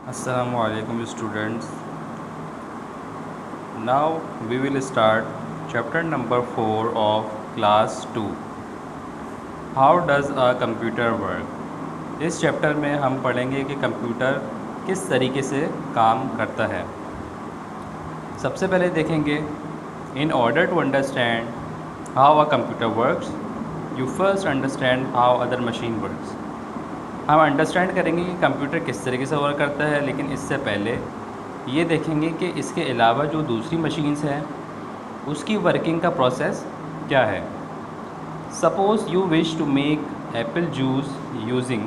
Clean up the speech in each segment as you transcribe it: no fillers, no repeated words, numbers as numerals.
Assalamualaikum students. Now we will start chapter number 4 of class 2. How does a computer work? इस chapter में हम पढ़ेंगे कि computer किस तरीके से काम करता है। सबसे पहले देखेंगे in order to understand how a computer works you first understand how other machine works. हम अंडरस्टैंड करेंगे कि कंप्यूटर किस तरीके से वर्क करता है, लेकिन इससे पहले ये देखेंगे कि इसके अलावा जो दूसरी मशीन्स हैं उसकी वर्किंग का प्रोसेस क्या है। Suppose you wish to make apple juice using,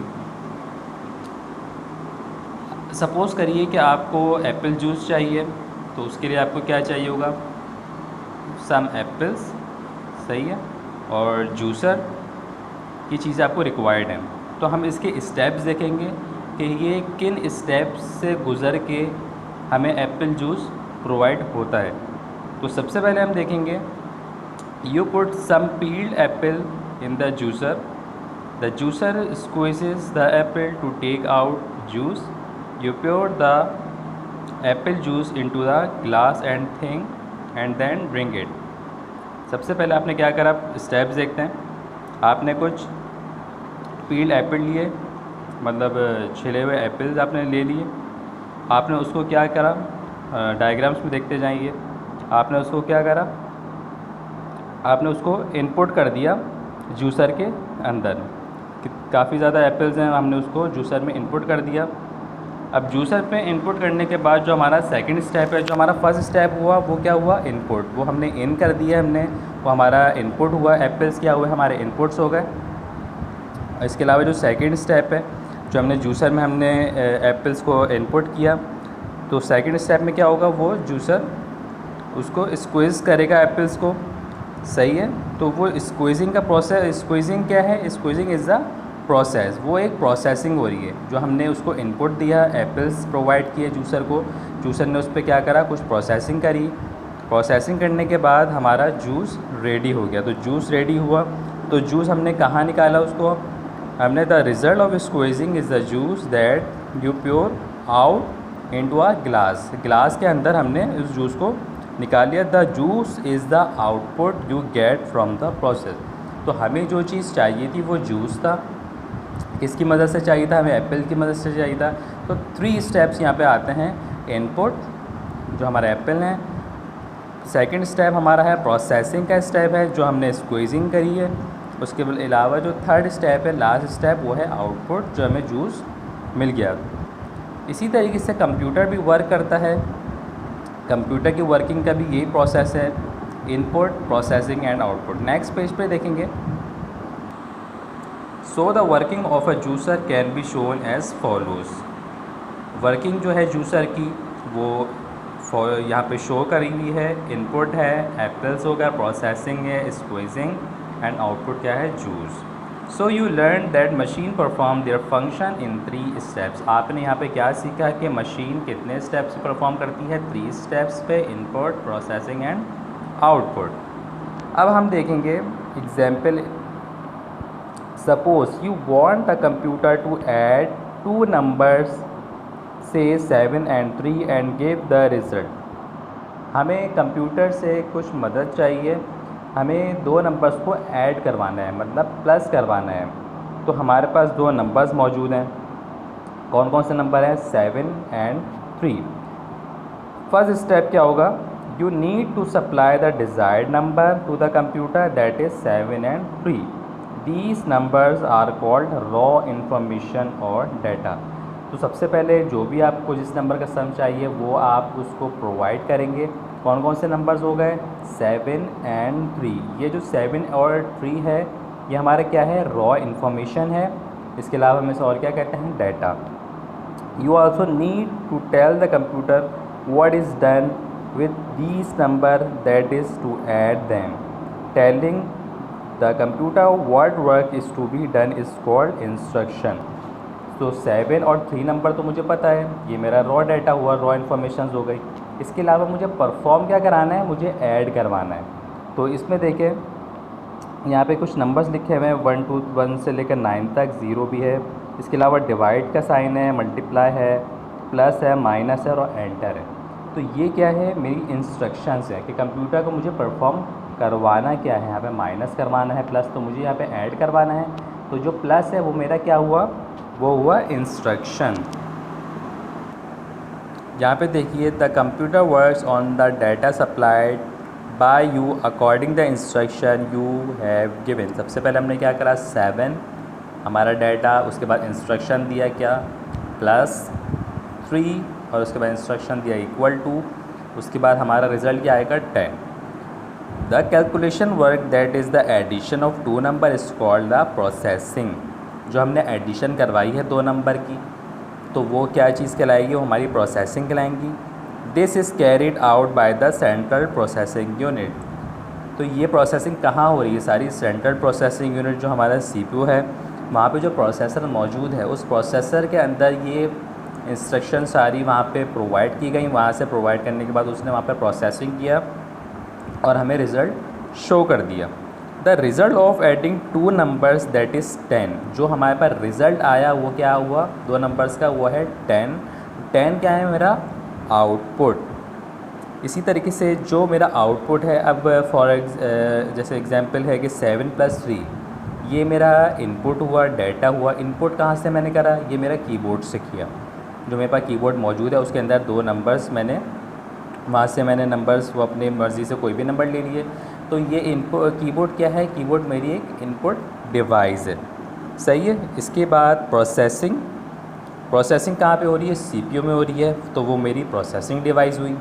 suppose करिए कि आपको एप्पल जूस चाहिए, तो उसके लिए आपको क्या चाहिए होगा, सम एप्पल्स, सही है, और जूसर की चीज़ आपको रिक्वायर्ड है। तो हम इसके स्टेप्स देखेंगे कि ये किन स्टेप्स से गुज़र के हमें एप्पल जूस प्रोवाइड होता है। तो सबसे पहले हम देखेंगे you put some peeled apple in the juicer squeezes the apple to take out juice, you pour the apple juice into the glass and thing and then drink it. सबसे पहले आपने क्या करा, स्टेप्स देखते हैं। आपने कुछ पील्ड एप्पल लिए, मतलब छिले हुए एप्पल्स आपने ले लिए। आपने उसको क्या करा, डायग्राम्स में देखते जाइए। आपने उसको क्या करा, आपने उसको इनपुट कर दिया जूसर के अंदर। काफ़ी ज़्यादा एप्पल्स हैं, हमने उसको जूसर में इनपुट कर दिया। अब जूसर पे इनपुट करने के बाद जो हमारा सेकंड स्टेप है, जो हमारा फर्स्ट स्टेप हुआ वो क्या हुआ, इनपुट। वो हमने इन कर दिया, हमने वो हमारा इनपुट हुआ, एप्पल्स क्या हुए, हमारे इनपुट्स हो गए। इसके अलावा जो सेकंड स्टेप है, जो हमने जूसर में हमने एप्पल्स को इनपुट किया, तो सेकंड स्टेप में क्या होगा, वो जूसर उसको स्क्वीज़ करेगा एप्पल्स को, सही है। तो वो स्क्वीज़िंग का प्रोसेस, स्क्वीज़िंग क्या है, स्क्वीज़िंग इज़ द प्रोसेस, वो एक प्रोसेसिंग हो रही है। जो हमने उसको इनपुट दिया, एप्पल्स प्रोवाइड किए जूसर को, जूसर ने उस पर क्या करा, कुछ प्रोसेसिंग करी। प्रोसेसिंग करने के बाद हमारा जूस रेडी हो गया। तो जूस रेडी हुआ, तो जूस हमने कहाँ निकाला उसको, हमने the result of squeezing is the juice that you pure out into a glass के अंदर हमने उस जूस को निकाल लिया। The juice is the output you get from the process. तो हमें जो चीज़ चाहिए थी वो जूस था, किसकी मदद से चाहिए था, हमें एप्पल की मदद से चाहिए था। तो 3 स्टेप्स यहाँ पे आते हैं। इनपुट जो हमारा एप्पल है, सेकंड स्टेप हमारा है प्रोसेसिंग का स्टेप है, जो हमने स्क्वीजिंग करी है। उसके अलावा जो थर्ड स्टेप है, लास्ट स्टेप, वो है आउटपुट, जो हमें जूस मिल गया। इसी तरीके से कंप्यूटर भी वर्क करता है। कंप्यूटर की वर्किंग का भी यही प्रोसेस है, input, processing and output. Next page पे देखेंगे। So the working of a juicer can be shown as follows. Working जो है जूसर की वो यहाँ पे शो करी हुई है। इनपुट है एप्पल्स हो गया, प्रोसेसिंग है स्क्वीजिंग, एंड आउटपुट क्या है, juice. So you learn that machine perform their function in 3 steps. आपने यहाँ पे क्या सीखा कि मशीन कितने स्टेप्स परफॉर्म करती है, 3 स्टेप्स पे, इनपुट, प्रोसेसिंग एंड आउटपुट। अब हम देखेंगे example. Suppose you want a computer to add 2 numbers say 7 and 3 and give the result. हमें कंप्यूटर से कुछ मदद चाहिए, हमें 2 नंबर्स को ऐड करवाना है, मतलब प्लस करवाना है। तो हमारे पास 2 नंबर्स मौजूद हैं। कौन कौन से नंबर हैं, 7 and 3। फर्स्ट स्टेप क्या होगा, you need to supply the desired number to the computer, that is 7 and 3। These numbers are called raw information और डाटा। तो सबसे पहले जो भी आपको जिस नंबर का सम चाहिए वो आप उसको प्रोवाइड करेंगे। कौन कौन से नंबर्स हो गए, 7 and 3। ये जो 7 और 3 है ये हमारे क्या है, रॉ इन्फॉर्मेशन है। इसके अलावा हम इसे और क्या कहते हैं, data. You also need to tell the computer what is done with these number, that is to add them. Telling the computer what work is to be done is called instruction. तो 7 और 3 number तो मुझे पता है, ये मेरा raw data हुआ, raw information हो गई। इसके अलावा मुझे परफॉर्म क्या कराना है, मुझे ऐड करवाना है। तो इसमें देखें यहाँ पे कुछ नंबर्स लिखे हुए हैं, 1 से लेकर 9 तक, 0 भी है। इसके अलावा डिवाइड का साइन है, मल्टीप्लाई है, प्लस है, माइनस है और एंटर है। तो ये क्या है, मेरी इंस्ट्रक्शंस है कि कंप्यूटर को मुझे परफॉर्म करवाना क्या है। यहाँ पे माइनस करवाना है, प्लस तो मुझे यहाँ पे ऐड करवाना है। तो जो प्लस है वो मेरा क्या हुआ, वो हुआ इंस्ट्रक्शन। यहाँ पे देखिए, the computer works on the data supplied by you according the instruction you have given. सबसे पहले हमने क्या करा, 7 हमारा डाटा, उसके बाद इंस्ट्रक्शन दिया क्या, +3, और उसके बाद इंस्ट्रक्शन दिया =, उसके बाद हमारा रिज़ल्ट क्या आएगा, 10। The calculation work that is the addition of 2 number is called the processing. जो हमने एडिशन करवाई है 2 नंबर की, तो वो क्या चीज़ कहलाएगी, वो हमारी प्रोसेसिंग कहलाएंगी। This is carried out by the central processing unit. तो ये प्रोसेसिंग कहाँ हो रही है, सारी सेंट्रल प्रोसेसिंग यूनिट जो हमारा CPU है, वहाँ पे जो प्रोसेसर मौजूद है, उस प्रोसेसर के अंदर ये इंस्ट्रक्शन सारी वहाँ पे प्रोवाइड की गई। वहाँ से प्रोवाइड करने के बाद उसने वहाँ पे प्रोसेसिंग किया और हमें रिज़ल्ट शो कर दिया। The result of adding 2 numbers that is 10। जो हमारे पास रिज़ल्ट आया वो क्या हुआ, 2 नंबर्स का, वो है 10। 10 क्या है, मेरा आउटपुट। इसी तरीके से जो मेरा आउटपुट है, अब जैसे एग्जांपल है कि 7 + 3, ये मेरा इनपुट हुआ, डाटा हुआ। इनपुट कहाँ से मैंने करा, ये मेरा कीबोर्ड से किया। जो मेरे पास कीबोर्ड मौजूद है उसके अंदर 2 नंबर्स, मैंने वहाँ से मैंने नंबर्स वो अपनी मर्ज़ी से कोई भी नंबर ले लिए। तो ये इनपुट कीबोर्ड क्या है, कीबोर्ड मेरी एक इनपुट डिवाइस है, सही है। इसके बाद प्रोसेसिंग, प्रोसेसिंग कहाँ पे हो रही है, CPU में हो रही है, तो वो मेरी प्रोसेसिंग डिवाइस हुई।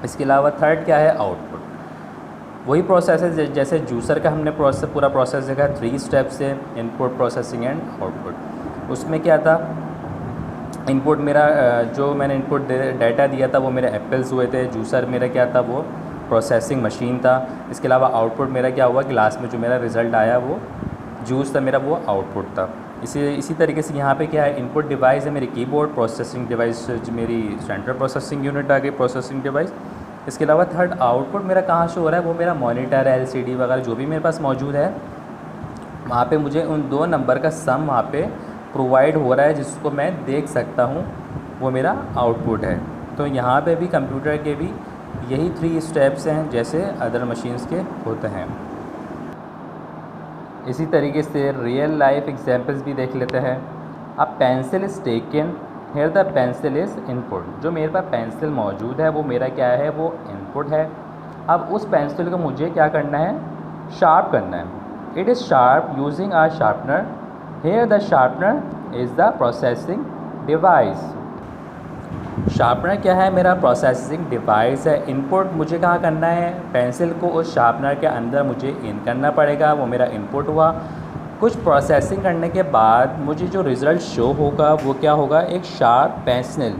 इसके अलावा थर्ड क्या है, आउटपुट। वही प्रोसेस है जैसे जूसर का हमने पूरा प्रोसेस देखा, 3 स्टेप्स है, इनपुट, प्रोसेसिंग एंड आउटपुट। उसमें क्या था, इनपुट मेरा जो मैंने इनपुट डाटा दिया था वो मेरे एप्पल्स हुए थे। जूसर मेरा क्या था, वो प्रोसेसिंग मशीन था। इसके अलावा आउटपुट मेरा क्या हुआ, ग्लास में जो मेरा रिज़ल्ट आया वो जूस था मेरा, वो आउटपुट था। इसी तरीके से यहाँ पे क्या है, इनपुट डिवाइस है मेरी कीबोर्ड, प्रोसेसिंग डिवाइस मेरी सेंट्रल प्रोसेसिंग यूनिट आ गई, प्रोसेसिंग डिवाइस। इसके अलावा थर्ड आउटपुट मेरा कहाँ शो हो रहा है, वो मेरा मॉनिटर है, LCD वगैरह जो भी मेरे पास मौजूद है, वहाँ पे मुझे उन 2 नंबर का सम वहाँ पे प्रोवाइड हो रहा है, जिसको मैं देख सकता हूँ, वो मेरा आउटपुट है। तो यहाँ पे भी कंप्यूटर के भी यही 3 स्टेप्स हैं जैसे अदर मशीन्स के होते हैं। इसी तरीके से रियल लाइफ एग्जांपल्स भी देख लेते हैं। अब pencil is taken, here the pencil is input. जो मेरे पास पेंसिल मौजूद है वो मेरा क्या है, वो इनपुट है। अब उस पेंसिल को मुझे क्या करना है, शार्प करना है। It is sharp using a sharpener, here the sharpener is the processing device. Sharpener क्या है, मेरा प्रोसेसिंग डिवाइस है। इनपुट मुझे कहाँ करना है, पेंसिल को उस शार्पनर के अंदर मुझे इन करना पड़ेगा, वो मेरा इनपुट हुआ। कुछ प्रोसेसिंग करने के बाद मुझे जो रिज़ल्ट शो होगा वो क्या होगा, एक sharp pencil.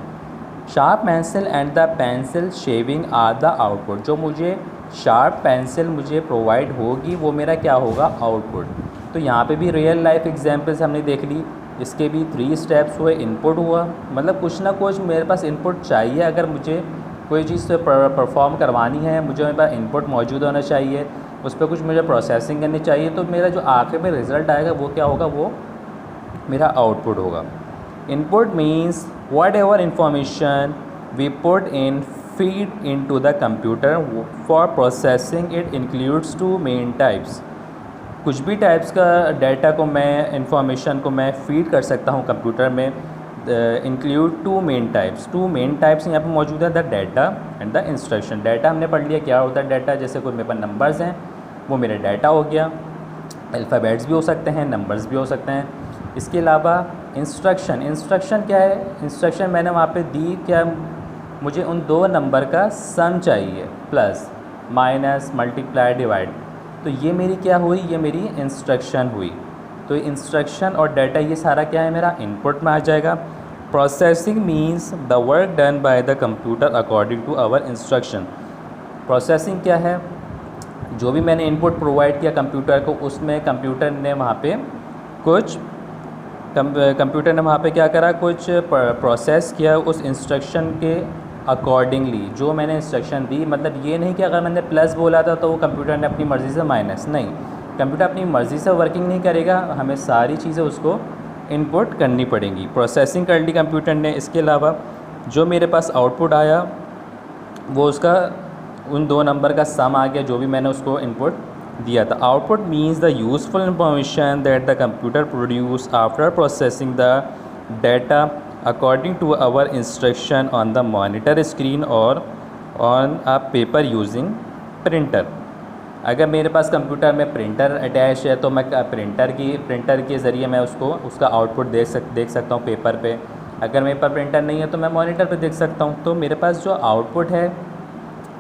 Sharp pencil and the pencil shaving are the output. जो मुझे शार्प पेंसिल मुझे प्रोवाइड होगी वो मेरा क्या होगा, आउटपुट। तो यहाँ पे भी रियल लाइफ एग्जांपल्स हमने देख ली। इसके भी 3 स्टेप्स हुए, इनपुट हुआ, मतलब कुछ ना कुछ मेरे पास इनपुट चाहिए। अगर मुझे कोई चीज़ से परफॉर्म करवानी है, मुझे मेरे पास इनपुट मौजूद होना चाहिए, उस पर कुछ मुझे प्रोसेसिंग करनी चाहिए। तो मेरा जो आखिर में रिज़ल्ट आएगा वो क्या होगा, वो मेरा आउटपुट होगा। Input means whatever information we put in feed into the computer for processing. It includes 2 main types. कुछ भी टाइप्स का डाटा को मैं, इंफॉर्मेशन को मैं फीड कर सकता हूँ कंप्यूटर में। Include 2 main types. 2 main types यहाँ पे मौजूद है, the data and the instruction. Data हमने पढ़ लिया क्या होता है डाटा, जैसे कोई मेरे पास नंबर्स हैं वो मेरा डाटा हो गया। अल्फ़ाबेट्स भी हो सकते हैं, नंबर्स भी हो सकते हैं। इसके अलावा इंस्ट्रक्शन, इंस्ट्रक्शन क्या है, इंस्ट्रक्शन मैंने वहाँ पे दी क्या, मुझे उन 2 नंबर का सम चाहिए, प्लस माइनस मल्टीप्लाई डिवाइड। तो ये मेरी क्या हुई, ये मेरी इंस्ट्रक्शन हुई। तो इंस्ट्रक्शन और डाटा ये सारा क्या है, मेरा इनपुट में आ जाएगा। Processing means the work done by the computer according to our instruction. Processing क्या है, जो भी मैंने इनपुट प्रोवाइड किया कंप्यूटर को, उसमें कंप्यूटर ने वहाँ पे कुछ कंप्यूटर ने वहाँ पे क्या करा, कुछ प्रोसेस किया उस इंस्ट्रक्शन के अकॉर्डिंगली। जो मैंने इंस्ट्रक्शन दी, मतलब ये नहीं कि अगर मैंने प्लस बोला था तो वो कंप्यूटर ने अपनी मर्ज़ी से माइनस, नहीं, कंप्यूटर अपनी मर्ज़ी से वर्किंग नहीं करेगा, हमें सारी चीज़ें उसको इनपुट करनी पड़ेंगी। प्रोसेसिंग कर ली कंप्यूटर ने। इसके अलावा जो मेरे पास आउटपुट आया वो उसका उन दो नंबर का सम आ गया जो भी मैंने उसको इनपुट दिया था। Output means the useful information that the computer produce after processing the data according to our instruction on the monitor screen और on a paper using printer. अगर मेरे पास कंप्यूटर में प्रिंटर अटैच है तो मैं प्रिंटर के ज़रिए मैं उसका आउटपुट देख सकता हूँ पेपर पे। अगर मेरे पास प्रिंटर नहीं है तो मैं मॉनिटर पे देख सकता हूँ। तो मेरे पास जो आउटपुट है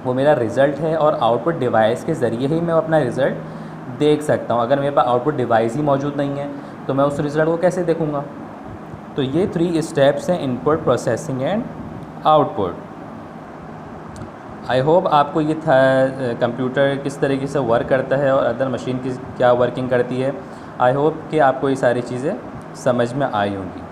वो मेरा रिज़ल्ट है और आउटपुट डिवाइस के ज़रिए ही मैं अपना रिज़ल्ट देख सकता हूँ। अगर मेरे पास आउटपुट डिवाइस ही मौजूद नहीं है तो मैं उस रिज़ल्ट को कैसे देखूँगा। तो ये 3 स्टेप्स हैं input, processing and output. I hope आपको ये था कंप्यूटर किस तरीके से वर्क करता है और अदर मशीन की क्या वर्किंग करती है। आई होप कि आपको ये सारी चीज़ें समझ में आई होंगी।